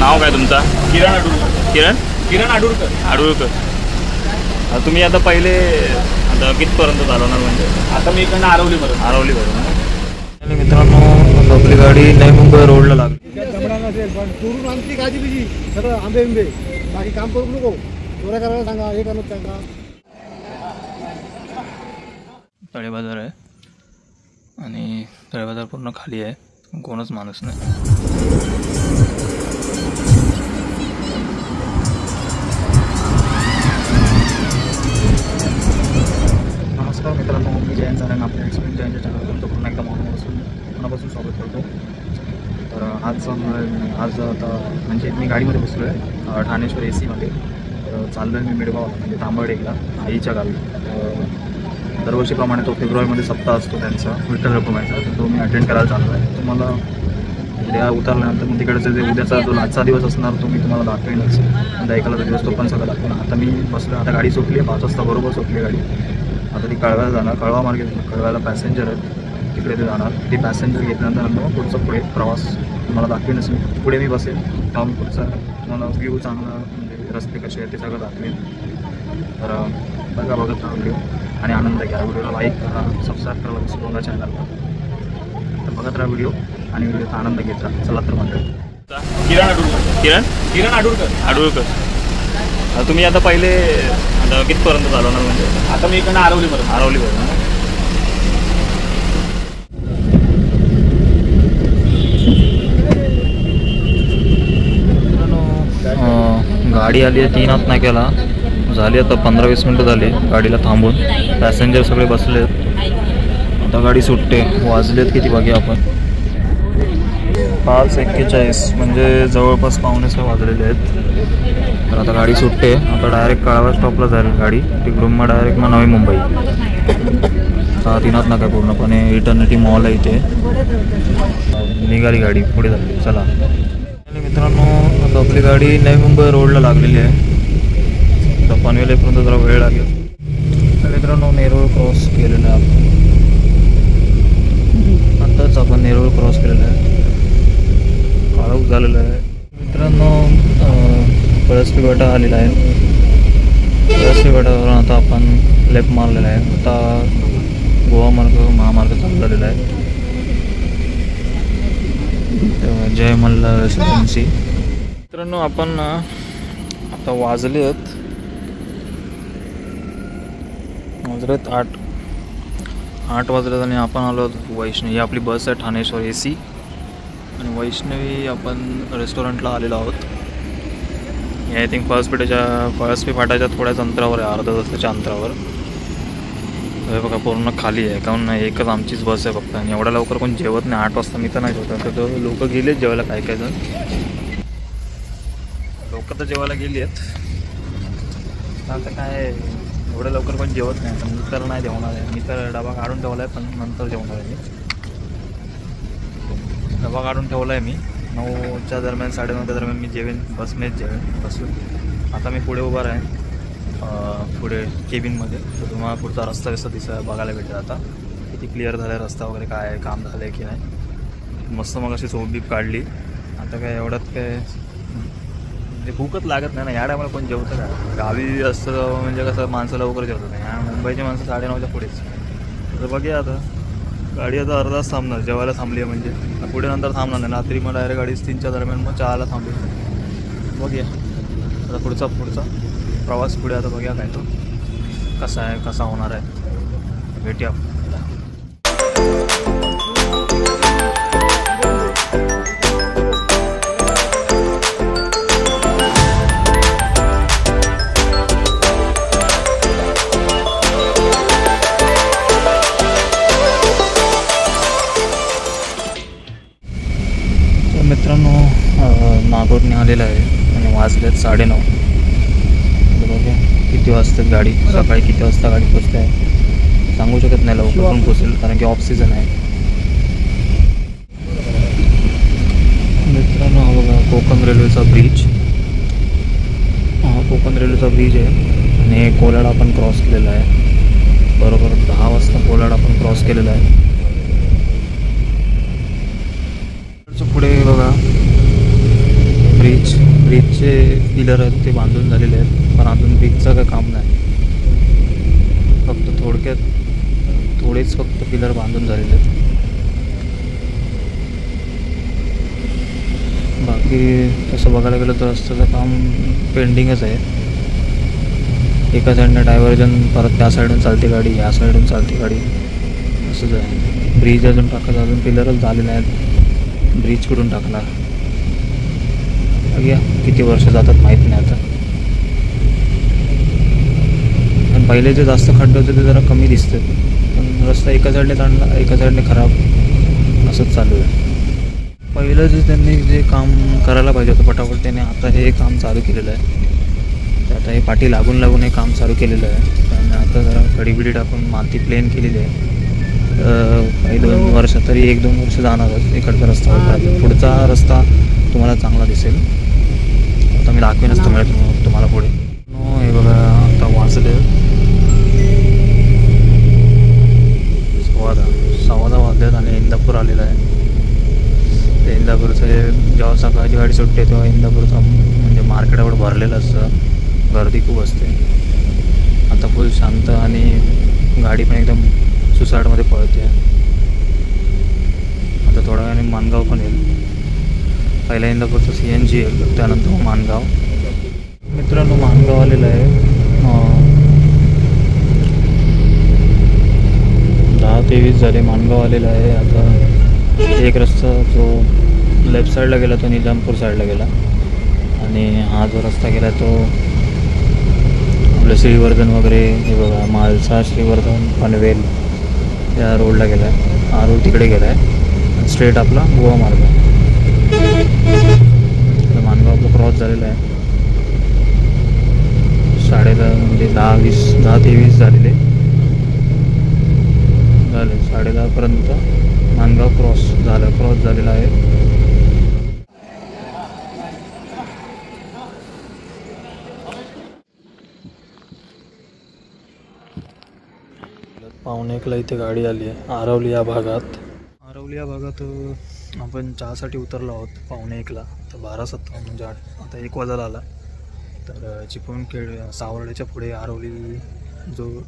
नाव काय तुमचं? किरण आडुरकर. किरण आडुरकर. तुम्ही आता पहिले आता कितपर्यंत चालवणार म्हणजे? आता मी इकडनं आरवलीवरून. आरवलीवरून. मित्रांनो आपली गाडी नवी मुंबई रोडला लागली. चोरून आमची गाडी बिजी सगळं आंबे बिंबे बाकी काम करू नको. चोऱ्या करायला सांगा, हे करणं सांगा. तळे बाजार आहे आणि तळे बाजार पूर्ण खाली आहे, कोणच माणूस नाही. नमस्कार मित्रांनो, मी जयंत सारंग आपल्या एक्सप्लेन जयंतच्या चॅनलवर पुन्हा एकदा मनापासून स्वागत करतो. तर आज आता म्हणजे मी गाडीमध्ये बसलो आहे ठाणेश्वर AC मध्ये. चाललो आहे मी मिडगावला म्हणजे तांबर्डेला आईच्या गावी. दरवर्षीप्रमाणे तो फेब्रुवारीमध्ये सप्ताह असतो त्यांचा विठ्ठल रखुमाईचा, तर तो मी अटेंड करायला चाललो आहे. तुम्हाला उद्या उतरल्यानंतर मग तिकडचा जे उद्याचा जो आजचा दिवस असणार तो मी तुम्हाला दाखवेनच. म्हणजे ऐकायला दिवस तो पण सगळं दाखवेन. आता मी बसलो, आता गाडी सुटली आहे 5 वाजता बरोबर सुटली गाडी. आता ती कळव्याला जाणार, कळवा मार्गे कळव्याला पॅसेंजर आहेत तिकडे ते जाणार. ते पॅसेंजर घेतल्यानंतर मग पुढे प्रवास तुम्हाला दाखवेनच. मी पुढे मी बसेल तेव्हा मी पुढचा तुम्हाला व्ह्यू चांगला म्हणजे रस्ते कसे आहेत ते सगळं दाखवेन. तर बघत राहा व्हिडिओ आणि आनंद घ्या. व्हिडिओला लाईक करा, सबस्क्राईब करा विसरू नका चॅनलला. तर बघत राहा व्हिडिओ आणि व्हिडिओचा आनंद घेत राहा. चला तर म्हणतो किरण आडुरकर. तुम्ही आता पहिले आता कितपर्यंत चालवणार म्हणजे? आता मी इकडनं आरवलीवरून. गाडी आली आहे 3 नाक्याला. झाली आता 15-20 मिनटं झाली गाडीला थांबून. पॅसेंजर सगळे बसले आहेत. आता गाडी सुटते. वाजलेत किती वागे आपण? 5:41 म्हणजे जवळपास 5:45 वाजलेले आहेत. तर आता गाडी सुटते. आता डायरेक्ट कळवा स्टॉपला जाईल गाडी. तिकडून मग डायरेक्ट मग नवी मुंबई. 3 नाका पूर्णपणे इटर्निटी मॉल आहे इथे. निघाली गाडी पुढे झाली. चला मित्रांनो, आता आपली गाडी नवी मुंबई रोडला लागलेली आहे. तर पनवेलीपर्यंत जरा वेळ लागेल. तर मित्रांनो नेरूळ क्रॉस केलेलं आहे आपण. आत्ताच आपण नेरूळ क्रॉस केलेलं आहे. काळोख झालेलं आहे मित्रांनो. पळसपी फाटा आलेला आहे. पळसपी फाट्यावरून आता आपण लेफ्ट मारलेला आहे. आता गोवा महामार्ग चालू झालेला आहे. जय मल्हार रेसिडेन्सी. मित्रांनो आपण आता वाजले आहेत 8 वाजलेत आणि आपण आलो वैष्णवी. ही आपली बस आहे ठाणेश्वर AC आणि वैष्णवी आपण रेस्टॉरंटला आलेलो आहोत. हे आय थिंक पळसपी फाट्याच्या थोड्याच अंतरावर आहे, अर्ध्या तासाच्या अंतरावर. हे बघा पूर्ण खाली आहे, कारण एकच आमचीच बस आहे फक्त. आणि एवढ्या लवकर कोण जेवत नाही. 8 वाजता मी तर नाही जेवत. तर लोक गेलेत जेवायला. काय जण लोक तर जेवायला गेली आहेत. आता काय एवढ्या लवकर कोण जेवत नाही. पण मी तर नाही जेवणार आहे. मी तर डबा काढून ठेवला आहे, पण नंतर जेवणार आहे. मी डबा काढून ठेवला आहे. मी 9च्या दरम्यान 9:30च्या दरम्यान मी बसनेच जेवेन बसून. आता मी पुढे उभा आहे पुढे केबिनमध्ये. तर तुम्हाला पुढचा रस्ता कसा बघायला भेटेल. आता किती क्लिअर झाला आहे रस्ता वगैरे, काय काम झालं आहे की नाही. मस्त मग अशी झोप काढली. आता काय एवढ्यात काय म्हणजे भूकच लागत नाही ना. या टायमाला कोण जेवतं का? गावी असतं म्हणजे कसं माणसं लवकर जेवतं नाही. या मुंबईची माणसं 9:30च्या पुढेच. तर बघूया आता गाडी आता अर्धा तास थांबणार. जेवायला थांबली आहे म्हणजे. पुढे नंतर थांबणार नाही. रात्री मग डायरेक्ट गाडी 3च्या दरम्यान मग चहाला थांबली. बघूया आता पुढचा प्रवास पुढे. आता बघूया काय तो कसा होणार आहे. भेटूया. मित्रांनो नागोरने आलेला आहे आणि वाजलेत 9:30. बघा किती वाजतात गाडी. सकाळी किती वाजता गाडी पोचते आहे सांगू शकत नाही. लवकर पण पोचेल कारण की ऑफ सीझन आहे. मित्रांनो हा बघा कोकण रेल्वेचा ब्रिज. हा कोकण रेल्वेचा ब्रिज आहे आणि कोलाड आपण क्रॉस केलेला आहे. बरोबर 10 वाजता कोलाड आपण क्रॉस केलेला आहे. पुढे बघा ब्रिजचे पिलर आहेत ते बांधून झालेले आहेत, पण अजून ब्रिजचं काय काम नाही. फक्त थोडेच फक्त पिलर बांधून झालेले आहेत. बाकी तसं बघायला गेलं तर रस्त्याचं काम पेंडिंगच आहे. एका साईडनं डायव्हर्जन, परत त्या साईडून चालते गाडी, या साईडून चालते गाडी, असंच आहे. ब्रिज अजून टाकायचं, अजून पिलरच झालेले आहेत. ब्रिज कुठून टाकणार बघूया, किती वर्ष जातात माहीत नाही आता. पण पहिले जे जास्त खड्डे होते ते जरा कमी दिसते, पण रस्ता एका साईडने चांगला एका साईडने खराब, असंच चालू आहे. पहिलं जे त्यांनी जे काम करायला पाहिजे होतं पटापट, त्याने आता हे काम चालू केलेलं आहे. तर आता हे पाठी लागून हे काम चालू केलेलं आहे. त्यामुळे आता जरा खडीबिडी टाकून माती प्लेन केलेली आहे. काही 2 वर्ष तरी 1-2 वर्ष जाणारच इकडचा रस्ता होता. पुढचा रस्ता तुम्हाला चांगला दिसेल. आता मी दाखवेनच तुम्हाला पुढे. हे बघा आता वाजले 6:10 वाजलेत आणि इंदापूर आलेलं आहे. ते इंदापूरचं जेव्हा सकाळची गाडी सुटते तेव्हा इंदापूरचं म्हणजे मार्केट एवढं भरलेलं असतं, गर्दी खूप असते. आता फुल शांत आणि गाडी पण एकदम सुसाटमध्ये पळते. आता थोड्या वेळाने माणगाव पण येईल. पहिल्या इंदापूरचं CNG येईल, त्यानंतर मग माणगाव. मित्रांनो माणगाव आलेलं आहे. 10:23 झाले, माणगाव आलेलं आहे. आता एक रस्ता जो लेफ्ट साईडला गेला तो निजामपूर साईडला गेला, आणि हा जो रस्ता गेला तो आपलं श्रीवर्धन वगैरे, हे बघा मालसा, श्रीवर्धन, पनवेल या रोडला गेला आहे. हा रोड तिकडे गेला आहे आणि स्ट्रेट आपला गोवा मार्ग. माणगाव आपलं क्रॉस झालेला आहे. 10:30 म्हणजे 10:23 झाले 10:30पर्यंत माणगाव क्रॉस झालेला आहे. पावणे 1ला इथे गाडी आली आहे आरवली या भागात. आपण चहासाठी उतरलो आहोत पावणे 1ला. तर 12:57 म्हणजे आता 1 वाजायला आला. तर चिपळूणखेड सावर्ड्याच्या पुढे आरवली जो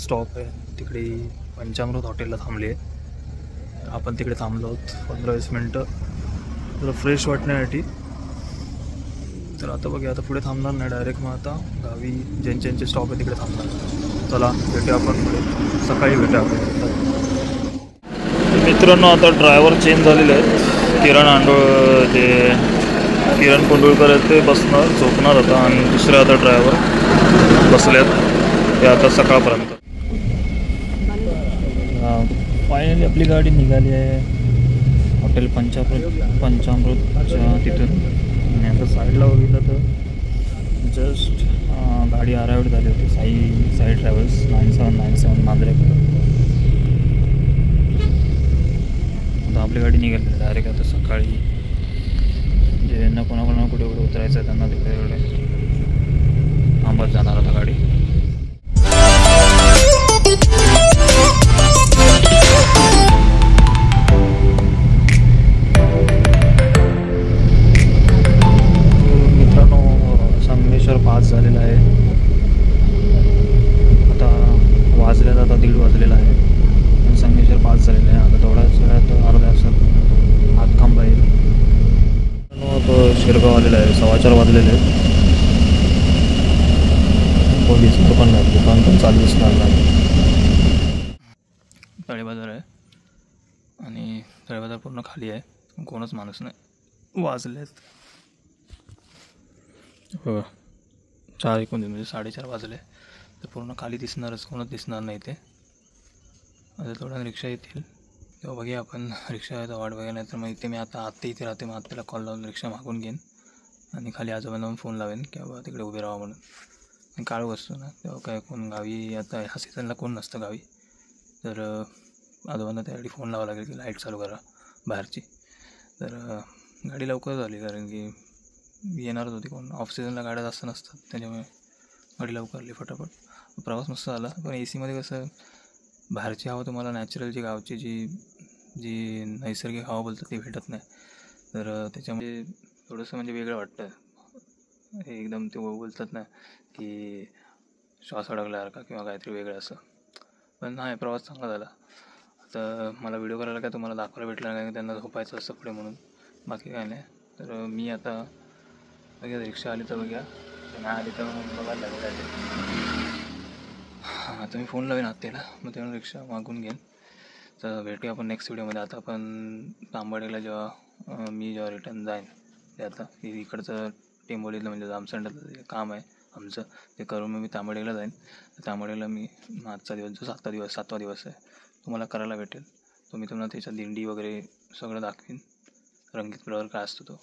स्टॉप आहे तिकडे पंचामृत हॉटेलला थांबली आहे. आपण तिकडे थांबलो आहोत 15-20 मिनटं जरा फ्रेश वाटण्यासाठी. तर आता बघूया, आता पुढे थांबणार नाही डायरेक्ट. मग आता गावी ज्यांचे स्टॉप आहे तिकडे थांबणार. चला भेटूया आपण पुढे, सकाळी भेटूया आपण. मित्रांनो आता ड्रायव्हर चेंज झालेले आहेत. किरण कोंडुळकर आहेत, ते बसणार झोपणार आता, आणि दुसरे आता ड्रायव्हर बसले आहेत ते आता सकाळपर्यंत. फायनली आपली गाडी निघाली आहे हॉटेल पंचामृतच्या तिथून. आणि आता साईडला बघितलं तर जस्ट गाडी अराइव्ड झाली होती. साई ट्रॅव्हल्स 9797 नांद्रेकर. आता आपली गाडी निघाली डायरेक्ट आता सकाळी. ज्यांना कोणाकोणा कुठे उतरायचं आहे त्यांना तिकडे थांबत जाणार आता गाडी. मित्रांनो संगमेश्वर पास झालेला आहे. आता वाजल्यात आता 1:30 वाजलेला आहे. संगमेश्वर पास झालेला आहे. आता थोड्याच वेळात अर्ध्या तासात हातखांबा येईल. तो शिरगाव आलेला आहे. 4:15 वाजलेले आहेत. पोलीस दुकान पण चालू दिसणार नाही. तळेबाजार आहे आणि तळेबाजार पूर्ण खाली आहे, कोणच माणूस नाही. वाजलेत बघा 4:19 म्हणजे 4:30 वाजले. तर पूर्ण खाली दिसणारच, कोणच दिसणार नाही ते. आता थोड्या रिक्षा येतील तेव्हा बघूया आपण. रिक्षा आहे तर वाट बघा, नाही तर मग इथे मी आता इथे राहते. मग आत्याला कॉल लावून रिक्षा मागून घेईन आणि खाली आजोबांना फोन लावेन की बाबा तिकडे उभे राहा म्हणून. आणि काळू असतो ना तेव्हा काय कोण गावी, आता ह्या सीझनला कोण नसतं गावी. तर आजोबांना त्यासाठी फोन लावावं लागेल की लाईट चालू करा बाहेरची. तर गाडी लवकर झाली कारण की येणारच होती. कोण ऑफ सीझनला गाड्या जास्त नसतात त्याच्यामुळे गाडी लवकर आली फटाफट. प्रवास मस्त झाला. पण AC मध्ये कसं बाहेरची हवा तुम्हाला नॅचरल जी गावची जी नैसर्गिक हवा बोलतात ती भेटत नाही. तर त्याच्यामुळे थोडंसं म्हणजे वेगळं वाटतं. हे एकदम ते बोलतात ना की श्वास अडकल्यासारखा किंवा काहीतरी वेगळं असं. पण नाही, प्रवास चांगला झाला. आता मला व्हिडिओ करायला काय तुम्हाला दाखवायला भेटलं नाही, त्यांना झोपायचं असतं पुढे म्हणून, बाकी काय नाही. तर मी आता बघा रिक्षा आली तर बघा, नाही आली तर मग बघायला लागेल काय ते. आता मी फोन लावेन आत्याला, मग तेव्हा रिक्षा मागून घेईन. तर भेटूया आपण नेक्स्ट व्हिडिओमध्ये. आता आपण तांबडेला जेव्हा मी रिटर्न जाईन, ते आता इकडचं टेंबोलीतलं म्हणजे जामसंडाचं जे काम आहे आमचं, ते करून मग मी तांबडेला जाईन. तांबडेला मी आजचा दिवस जो 7वा दिवस आहे तुम्हाला करायला भेटेल. तो मी तुम्हाला त्याच्या दिंडी वगैरे सगळं दाखवीन, रंगीत प्रवाह काय असतो तो.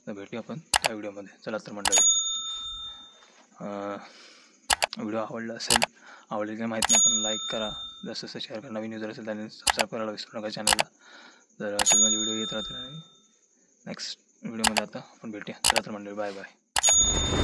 तर भेटूया आपण त्या व्हिडिओमध्ये. चला तर मंडळी, व्हिडिओ आवडेल काय माहीत नाही, पण लाईक करा, जसं शेअर करा. नवीन युजर असेल त्याने सबस्क्राईब करायला विसरू नका चॅनलला. तर असेच माझे व्हिडिओ येत राहतील. आणि नेक्स्ट व्हिडिओमध्ये आता आपण भेटूया. चला तर मंडळी, बाय बाय.